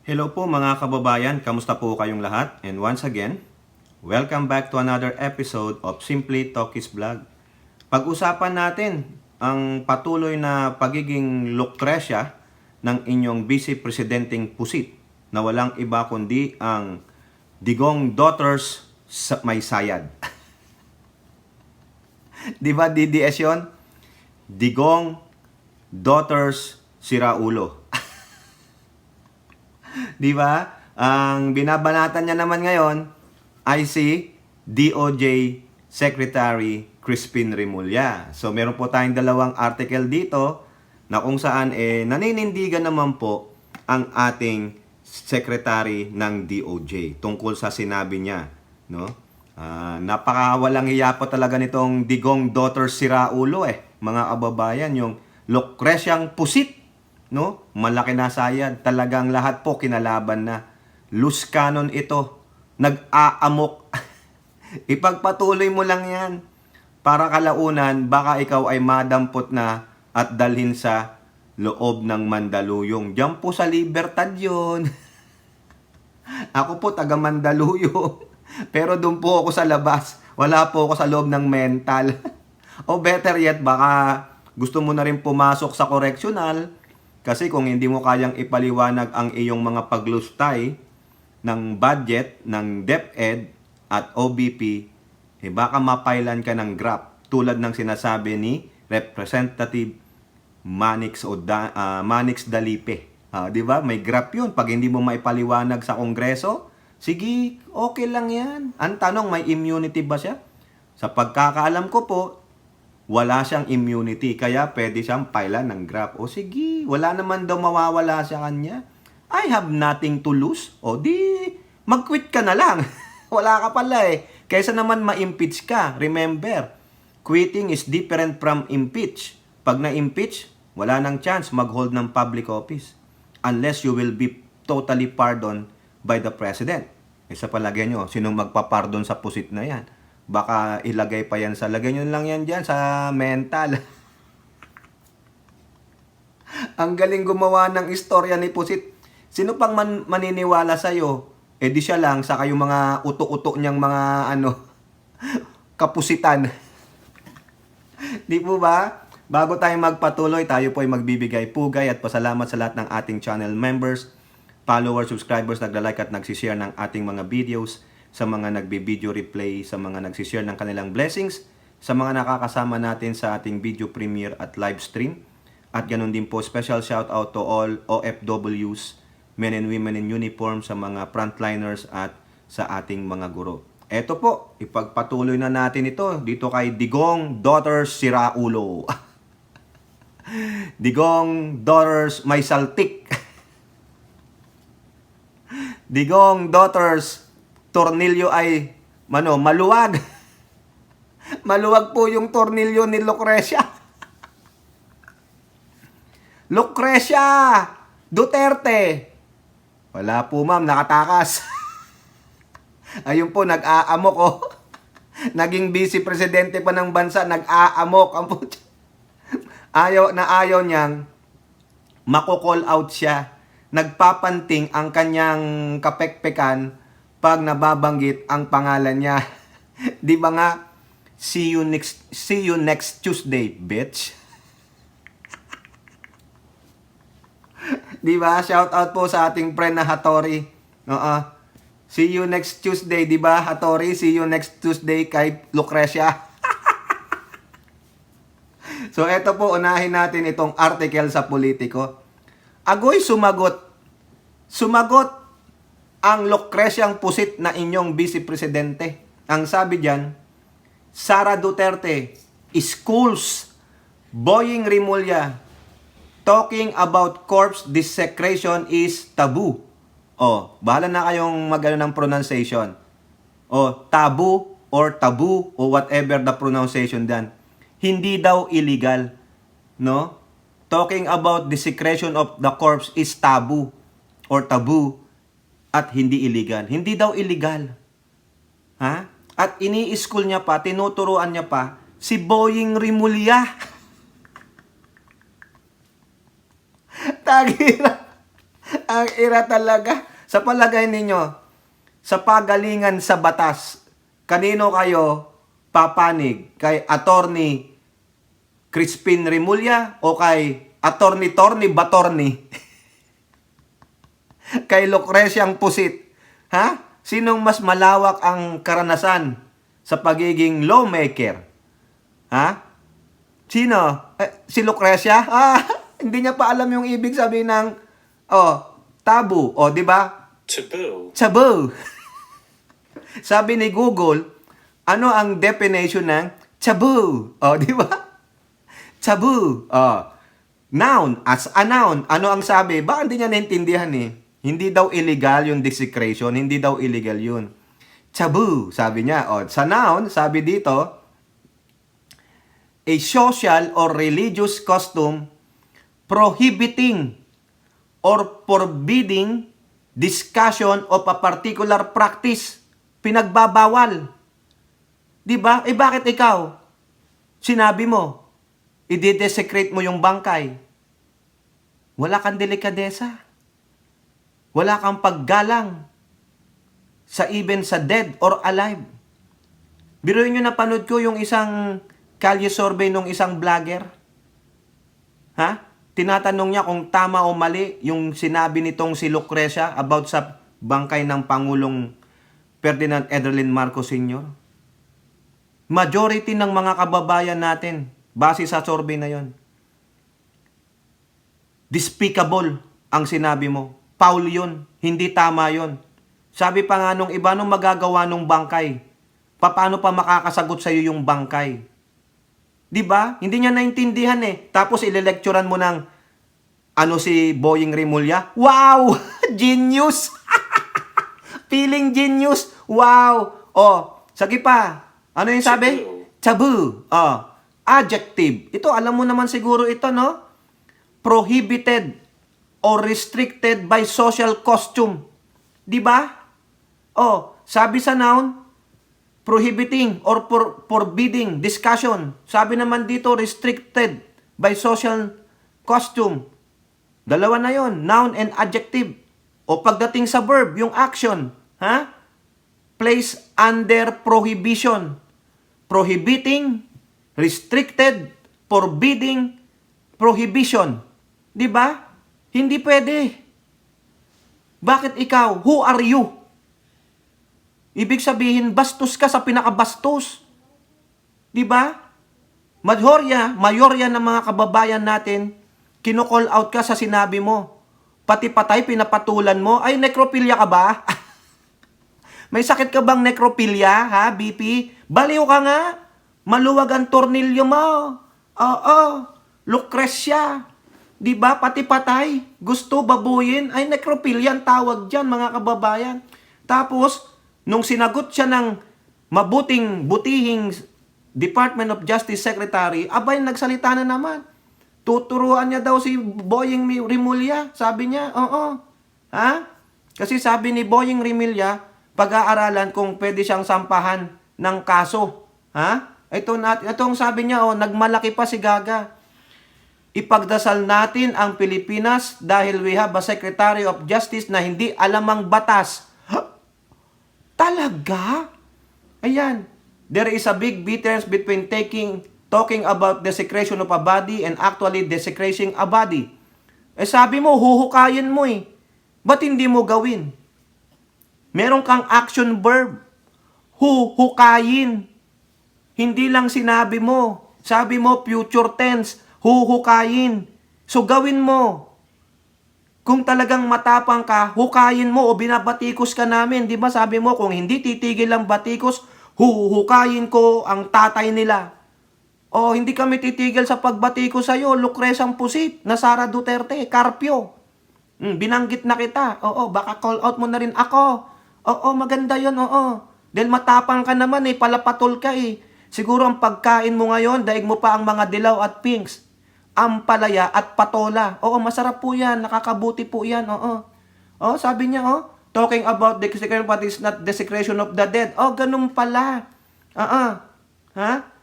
Hello po mga kababayan, kamusta po kayong lahat? And once again, welcome back to another episode of Simply Talkies Vlog. Pag-usapan natin ang patuloy na pagiging Lucrecia ng inyong Vice Presidenteng Pusit na walang iba kundi ang Digong Daughters sa May Sayad. Di ba DDS yun? Digong Daughters Siraulo. Di ba? Ang binabanatan niya naman ngayon ay si DOJ Secretary Crispin Remulla. So meron po tayong dalawang article dito na kung saan naninindigan naman po ang ating Secretary ng DOJ tungkol sa sinabi niya, no? Napakawalang hiya po talaga nitong Digong Daughters Siraulo mga kababayan, yung Lucreciang Pusit, no? Malaki na sayad. Talagang lahat po kinalaban na. Loose cannon ito. Nag-aamok. Ipagpatuloy mo lang yan. Para kalaunan, baka ikaw ay madampot na at dalhin sa loob ng Mandaluyong. Diyan po sa Libertad yun. Ako po taga Mandaluyong. Pero doon po ako sa labas. Wala po ako sa loob ng mental. O better yet, baka gusto mo na rin pumasok sa correctional. Kasi kung hindi mo kayang ipaliwanag ang iyong mga paglustay ng budget, ng DepEd at OBP, baka mapailan ka ng GRAP tulad ng sinasabi ni Representative Manix Dalipe. Di ba? May GRAP yun. Pag hindi mo maipaliwanag sa Kongreso, sige, okay lang yan. Ang tanong, may immunity ba siya? Sa pagkakaalam ko po, wala siyang immunity, kaya pwede siyang pailan ng GRAP. O sige, wala naman daw mawawala sa kanya. I have nothing to lose. O di, mag-quit ka na lang. Wala ka pala Kaysa naman ma-impeach ka. Remember, quitting is different from impeach. Pag na-impeach, wala nang chance mag-hold ng public office. Unless you will be totally pardoned by the President. Sa palagay nyo, sinong magpapardon sa pusit na yan? Baka ilagay pa yan lagay nyo lang yan dyan sa mental. Ang galing gumawa ng istorya ni Pusit. Sino pang maniniwala sa'yo? Di siya lang, saka yung mga uto-uto niyang mga kapusitan. Di po ba? Bago tayo magpatuloy, tayo po ay magbibigay pugay at pasalamat sa lahat ng ating channel members, followers, subscribers, nagla-like at nagsishare ng ating mga videos, sa mga nagbi-video replay, sa mga nagsishare ng kanilang blessings, sa mga nakakasama natin sa ating video premiere at live stream. At ganun din po, special shout out to all OFWs, men and women in uniform, sa mga frontliners at sa ating mga guro. Eto po, ipagpatuloy na natin ito dito kay Digong Daughters Siraulo. Digong Daughters May Saltik. Digong Daughters tornilyo ay maluwag. Maluwag po yung tornilyo ni Lucrecia. Lucrecia Duterte. Wala po ma'am, nakatakas. Ayun po, nag-aamok Naging vice presidente pa ng bansa, nag-aamok. Ayaw niyang mako-call out siya. Nagpapanting ang kanyang kapekpekan pag nababanggit ang pangalan niya. Di ba nga, see you next Tuesday, bitch. Di ba? Shout out po sa ating friend na Hattori. See you next Tuesday, di ba? Hattori, see you next Tuesday kay Lucrecia. So eto po, unahin natin itong article sa Politico. Agoy sumagot ang Lucreciang Pusit na inyong Vice Presidente. Ang sabi diyan, Sara Duterte, schools, Boying Remulla, talking about corpse desecration is taboo. Bahala na kayong mag-ano ng pronunciation. Taboo or taboo or whatever the pronunciation dan. Hindi daw illegal, no? Talking about desecration of the corpse is taboo or taboo at hindi illegal. Hindi daw illegal. At ini-school niya pa, tinuturuan niya pa si Boying Remulla. Tagira. Ang ira talaga. Sa palagay ninyo, sa pagalingan sa batas, kanino kayo papanig? Kay Attorney Crispin Remulla o kay Attorney Torny Batorni? Kay Lucreciang Pusit? Ha? Sinong mas malawak ang karanasan sa pagiging lawmaker? Ha? Sino? Si Lucrecia? Hindi niya pa alam yung ibig sabihin ng tabu. Di ba? Taboo. Taboo. Sabi ni Google, ano ang definition ng taboo? Di ba? Taboo. Noun, as a noun. Ano ang sabi? Ba hindi niya naintindihan eh. Hindi daw illegal yung desecration. Hindi daw illegal yun. Taboo, sabi niya. Sa noun, sabi dito, a social or religious custom prohibiting or forbidding discussion of a particular practice. Pinagbabawal. Diba? Bakit ikaw? Sinabi mo, i-desecrate mo yung bangkay. Wala kang delikadesa. Wala kang paggalang sa even sa dead or alive. Biruin nyo, napanood ko yung isang kalye survey ng isang vlogger. Tinatanong niya kung tama o mali yung sinabi nitong si Lucrecia about sa bangkay ng Pangulong Ferdinand Ederlin Marcos Sr. Majority ng mga kababayan natin, base sa survey na yon, despicable ang sinabi mo. Foul yun. Hindi tama yun. Sabi pa nga nung iba, nung magagawa nung bangkay, paano pa makakasagot sa'yo yung bangkay? Diba? Hindi niya naintindihan eh. Tapos ile-lecturean mo ng si Boying Remulla. Wow! Genius! Feeling genius! Wow! Sige pa. Ano yung sabi? Taboo. Adjective. Ito, alam mo naman siguro ito, no? Prohibited or restricted by social costume. Diba? Sabi sa noun, prohibiting or forbidding discussion. Sabi naman dito, restricted by social costume. Dalawa na yon, noun and adjective. Pagdating sa verb, yung action, place under prohibition. Prohibiting, restricted, forbidding, prohibition. Diba? Hindi pwede. Bakit ikaw? Who are you? Ibig sabihin, bastos ka sa pinakabastos. Diba? Mayorya ng mga kababayan natin, kino-call out ka sa sinabi mo. Pati patay, pinapatulan mo. Ay, necrophilia ka ba? May sakit ka bang necrophilia, BP? Baliw ka nga. Maluwag ang tornilyo mo. Lucrecia. Diba? Pati patay. Gusto babuyin. Ay, necrophilia ang tawag dyan, mga kababayan. Tapos, nung sinagot siya ng butihing Department of Justice Secretary, abay, nagsalita na naman. Tuturuan niya daw si Boying Remulla. Sabi niya, Kasi sabi ni Boying Remulla, pag-aaralan kung pwede siyang sampahan ng kaso. Itong sabi niya, nagmalaki pa si Gaga. Ipagdasal natin ang Pilipinas dahil we have a Secretary of Justice na hindi alam ang batas. Talaga? Ayan. There is a big difference between talking about desecration of a body and actually desecrating a body. Sabi mo, huhukayin mo eh. Ba't hindi mo gawin? Meron kang action verb. Huhukayin. Hindi lang sinabi mo. Sabi mo, future tense. Huhukayin. So gawin mo. Kung talagang matapang ka, hukayin mo o binabatikos ka namin. Di ba sabi mo, kung hindi titigil ang batikos, huhukayin ko ang tatay nila. Hindi kami titigil sa pagbatikos sa'yo, Lucreciang Pusit, na Sara Duterte, Carpio. Binanggit na kita. Baka call out mo na rin ako. Maganda yun, Dahil matapang ka naman palapatol ka Siguro ang pagkain mo ngayon, daig mo pa ang mga dilaw at pinks. Ampalaya at patola. Masarap po yan. Nakakabuti po yan. Sabi niya, talking about desecration but is not desecration of the dead. Ganun pala.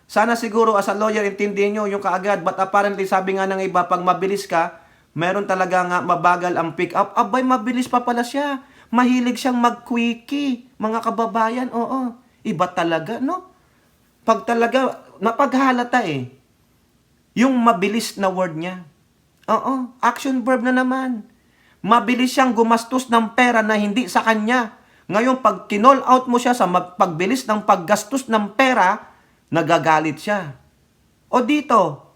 Sana siguro as a lawyer, intindihin nyo yung kaagad. But apparently, sabi nga ng iba, pag mabilis ka, Meron talaga nga mabagal ang pick up. Abay, mabilis pa pala siya. Mahilig siyang mag-quickie. Mga kababayan, oo. Iba talaga, no? Pag talaga, napaghalata eh. Yung mabilis na word niya. Oo, action verb na naman. Mabilis siyang gumastos ng pera na hindi sa kanya. Ngayon, pag kinall out mo siya sa pagbilis ng paggastos ng pera, nagagalit siya. O dito,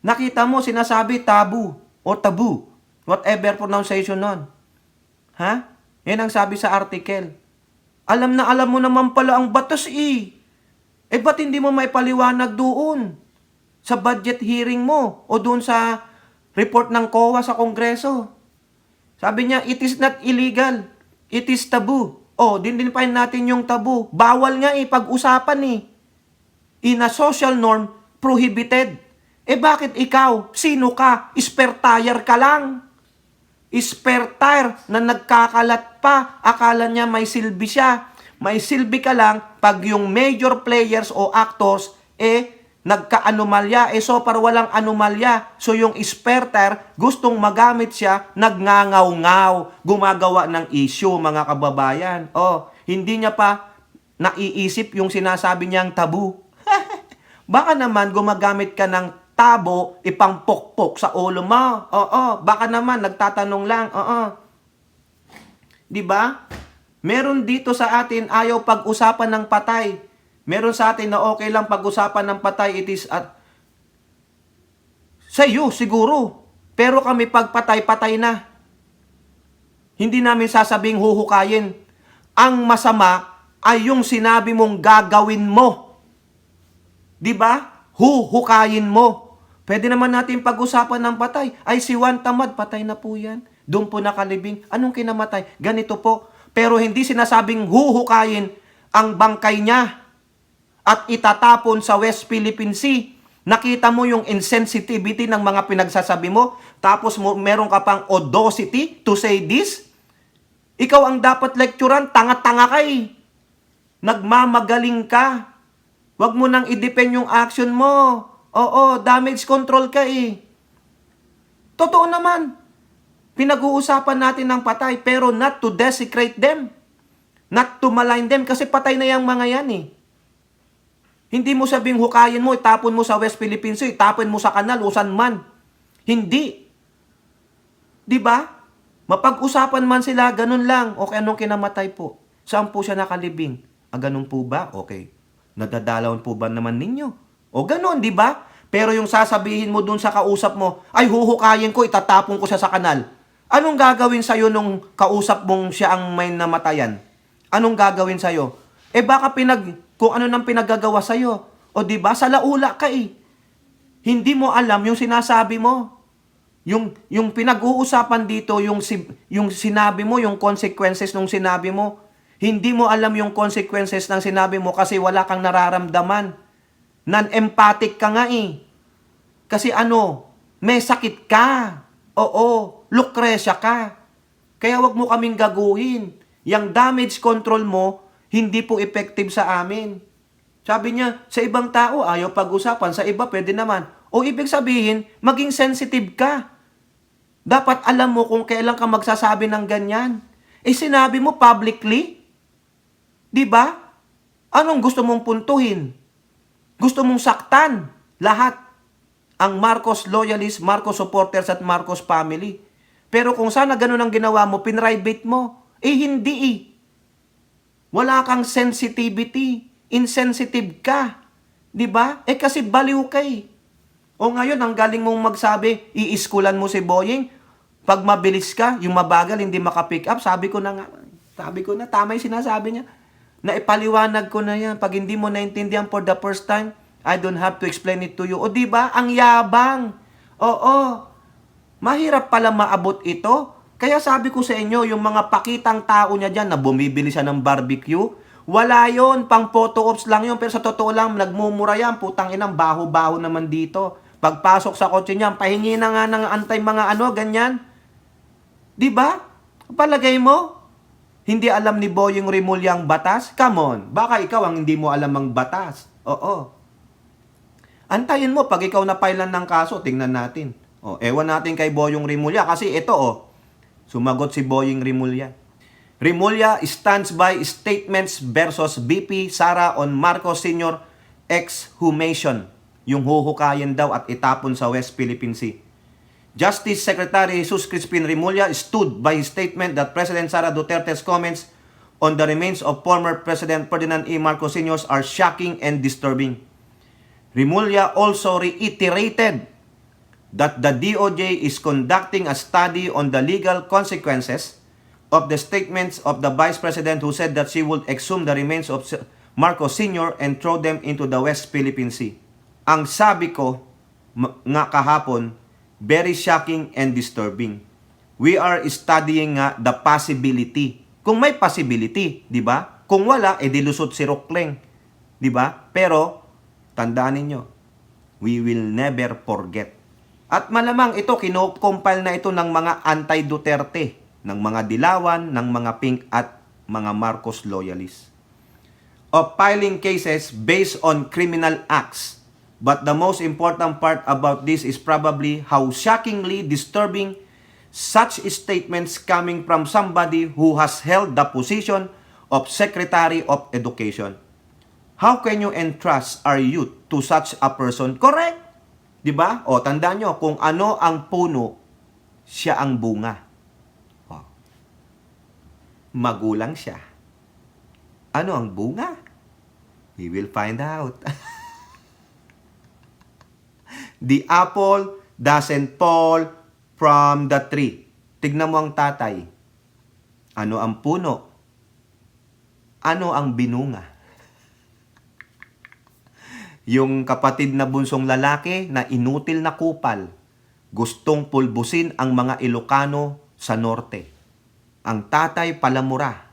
nakita mo, sinasabi tabu o tabu. Whatever pronunciation nun. Ha? Yan ang sabi sa article. Alam na alam mo naman pala ang batas eh. Eh ba't hindi mo maipaliwanag doon? Sa budget hearing mo o doon sa report ng COA sa Kongreso. Sabi niya, it is not illegal. It is taboo. Oh, din pa natin yung taboo. Bawal nga pag-usapan eh. In a social norm, prohibited. Eh bakit ikaw? Sino ka? Spare tire ka lang. Spare tire na nagkakalat pa. Akala niya may silbi siya. May silbi ka lang pag yung major players o actors nagka-anomalya. So para walang anomalya. So yung spare tire, gustong magamit siya, nagngangaw-ngaw, gumagawa ng issue, mga kababayan. Oh, hindi niya pa naiisip yung sinasabi niyang tabu. Baka naman gumagamit ka ng tabo, ipangpokpok sa ulo mo. Oo, baka naman nagtatanong lang. Oo. 'Di ba? Meron dito sa atin ayaw pag-usapan ng patay. Meron sa atin na okay lang pag-usapan ng patay, it is sa iyo siguro. Pero kami pagpatay, patay na. Hindi namin sasabing huhukayin. Ang masama ay yung sinabi mong gagawin mo. 'Di ba? Huhukayin mo. Pwede naman natin pag-usapan ng patay. Ay, si Juan Tamad, patay na po yan. Doon po nakalibing. Anong kinamatay? Ganito po. Pero hindi sinasabing huhukayin ang bangkay niya at itatapon sa West Philippine Sea. Nakita mo yung insensitivity ng mga pinagsasabi mo, tapos meron ka pang audacity to say this? Ikaw ang dapat lecturean, tanga-tanga ka eh. Nagmamagaling ka. Huwag mo nang i-depend yung action mo. Oo, damage control ka eh. Totoo naman. Pinag-uusapan natin ng patay, pero not to desecrate them. Not to malign them, kasi patay na yung mga yan eh. Hindi mo sabing hukayin mo, itapon mo sa West Philippine Sea, itapon mo sa kanal, usan man. Hindi. Di ba? Mapag-usapan man sila, ganun lang. Okay, anong kinamatay po? Saan po siya nakalibing? Ganun po ba? Okay. Nadadalawan po ba naman ninyo? O ganun, di ba? Pero yung sasabihin mo dun sa kausap mo, ay huhukayin ko, itatapon ko siya sa kanal. Anong gagawin sa'yo nung kausap mong siya ang may namatayan? Anong gagawin sa'yo? Baka kung ano nang pinagagawa sa'yo. O di ba? Sa laula ka eh. Hindi mo alam yung sinasabi mo. Yung pinag-uusapan dito, yung sinabi mo, yung consequences ng sinabi mo. Hindi mo alam yung consequences ng sinabi mo kasi wala kang nararamdaman. Non-empathic ka nga eh. Kasi may sakit ka. Oo, Lucrecia ka. Kaya wag mo kaming gaguhin. Yang damage control mo, hindi po effective sa amin. Sabi niya, sa ibang tao, ayaw pag-usapan. Sa iba, pwede naman. O ibig sabihin, maging sensitive ka. Dapat alam mo kung kailan ka magsasabi ng ganyan. Sinabi mo publicly. Di ba? Anong gusto mong puntuhin? Gusto mong saktan lahat. Ang Marcos loyalists, Marcos supporters at Marcos family. Pero kung sana ganun ang ginawa mo, pinribate mo. Hindi eh. Wala kang sensitivity. Insensitive ka. Diba? Kasi baliw ka eh. O ngayon, ang galing mong magsabi, iiskulan mo si Boying. Pag mabilis ka, yung mabagal, hindi makapick up. Sabi ko na, tama yung sinasabi niya. Naipaliwanag ko na yan. Pag hindi mo naintindihan for the first time, I don't have to explain it to you. O diba? Ang yabang. Oo. Mahirap pala maabot ito. Kaya sabi ko sa inyo, yung mga pakitang tao niya dyan na bumibili siya ng barbecue, wala yon, pang photo ops lang yun. Pero sa totoo lang, nagmumura yan. Putang inang, baho-baho naman dito. Pagpasok sa kotse niya, pahingi na nga ng antay mga ganyan. Diba? Palagay mo, hindi alam ni Boying Rimulya ang batas? Come on, baka ikaw ang hindi mo alam ang batas. Oo. Antayin mo, pag ikaw napailan ng kaso, tingnan natin. Ewan natin kay Boyong Rimulya kasi ito sumagot si Boyong Rimulya. Rimulya stands by statements versus VP Sara on Marcos Sr. exhumation. Yung huhukayin daw at itapon sa West Philippine Sea. Justice Secretary Jesus Crispin Rimulya stood by his statement that President Sara Duterte's comments on the remains of former President Ferdinand E. Marcos Sr. are shocking and disturbing. Rimulya also reiterated that the DOJ is conducting a study on the legal consequences of the statements of the Vice President who said that she would exhume the remains of Marcos Sr. and throw them into the West Philippine Sea. Ang sabi ko nga kahapon, very shocking and disturbing. We are studying nga the possibility. Kung may possibility, di ba? Kung wala, dilusot si Rokleng. Di ba? Pero, tandaan ninyo, we will never forget. At malamang ito, kinocompile na ito ng mga anti-Duterte, ng mga Dilawan, ng mga Pink at mga Marcos loyalists. Of filing cases based on criminal acts. But the most important part about this is probably how shockingly disturbing such statements coming from somebody who has held the position of Secretary of Education. How can you entrust our youth to such a person? Correct! Diba? Tandaan nyo, kung ano ang puno, siya ang bunga. Magulang siya. Ano ang bunga? We will find out. The apple doesn't fall from the tree. Tignan mo ang tatay. Ano ang puno? Ano ang binunga? Yung kapatid na bunsong lalaki na inutil na kupal, gustong pulbusin ang mga Ilocano sa norte. Ang tatay palamura,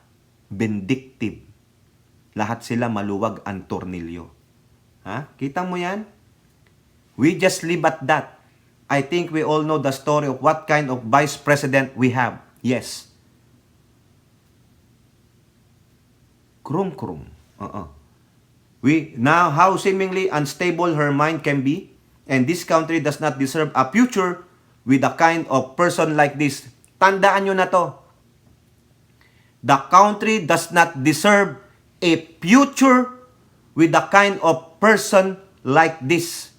vindictive. Lahat sila maluwag ang tornilyo. Kita mo yan? We just leave at that. I think we all know the story of what kind of vice president we have. Yes. Krum. Now, how seemingly unstable her mind can be, and this country does not deserve a future with a kind of person like this. Tandaan nyo na to. The country does not deserve a future with a kind of person like this.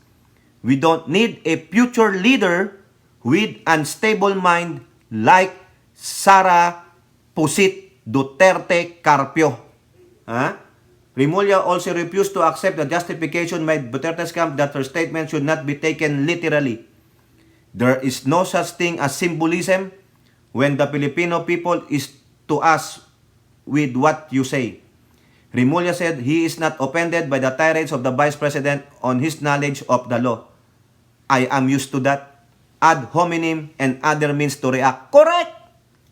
We don't need a future leader with unstable mind like Sara Pusit Duterte Carpio. Rimulya also refused to accept the justification by Duterte's camp that her statement should not be taken literally. There is no such thing as symbolism when the Filipino people is to us with what you say. Rimulya said he is not offended by the tirades of the Vice President on his knowledge of the law. I am used to that. Ad hominem and other means to react. Correct!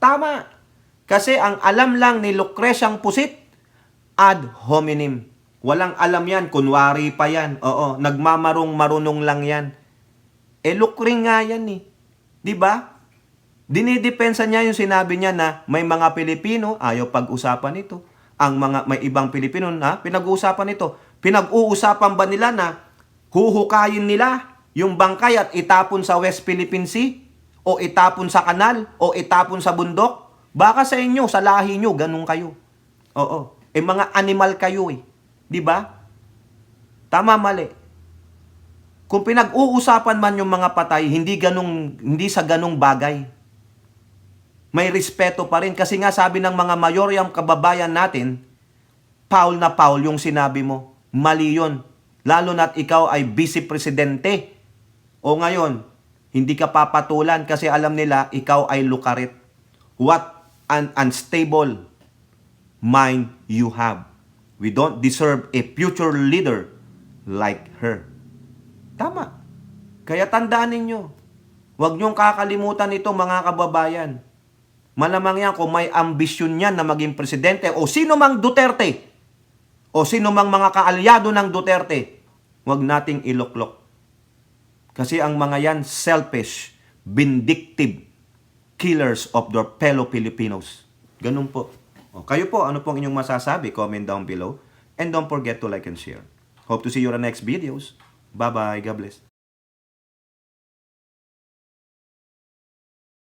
Tama! Kasi ang alam lang ni Lucreciang Pusit, ad hominem. Walang alam yan, kunwari pa yan. Nagmamarunong lang yan. Lukring nga yan Diba? Dinidepensa niya yung sinabi niya na may mga Pilipino, ayaw pag-usapan ito. May ibang Pilipino na pinag-uusapan ito. Pinag-uusapan ba nila na huhukayin nila yung bangkay at itapon sa West Philippine Sea? O itapon sa kanal? O itapon sa bundok? Baka sa inyo, sa lahi nyo, ganun kayo. Mga animal kayo Diba? Tama, mali. Kung pinag-uusapan man yung mga patay, hindi sa ganung bagay. May respeto pa rin. Kasi nga sabi ng mga mayoryang kababayan natin, foul na foul yung sinabi mo. Mali yun. Lalo na't ikaw ay vice-presidente. O ngayon, hindi ka papatulan kasi alam nila ikaw ay lukarit. What an unstable mind you have. We don't deserve a future leader like her. Tama. Kaya tandaan ninyo, huwag niyong kakalimutan ito mga kababayan. Malamang yan kung may ambisyon yan na maging presidente o sino mang Duterte o sino mang mga kaalyado ng Duterte, huwag nating iluklok. Kasi ang mga yan selfish, vindictive killers of their fellow Filipinos. Ganun po. Kayo po, ano pong inyong masasabi? Comment down below. And don't forget to like and share. Hope to see you on the next videos. Bye-bye. God bless.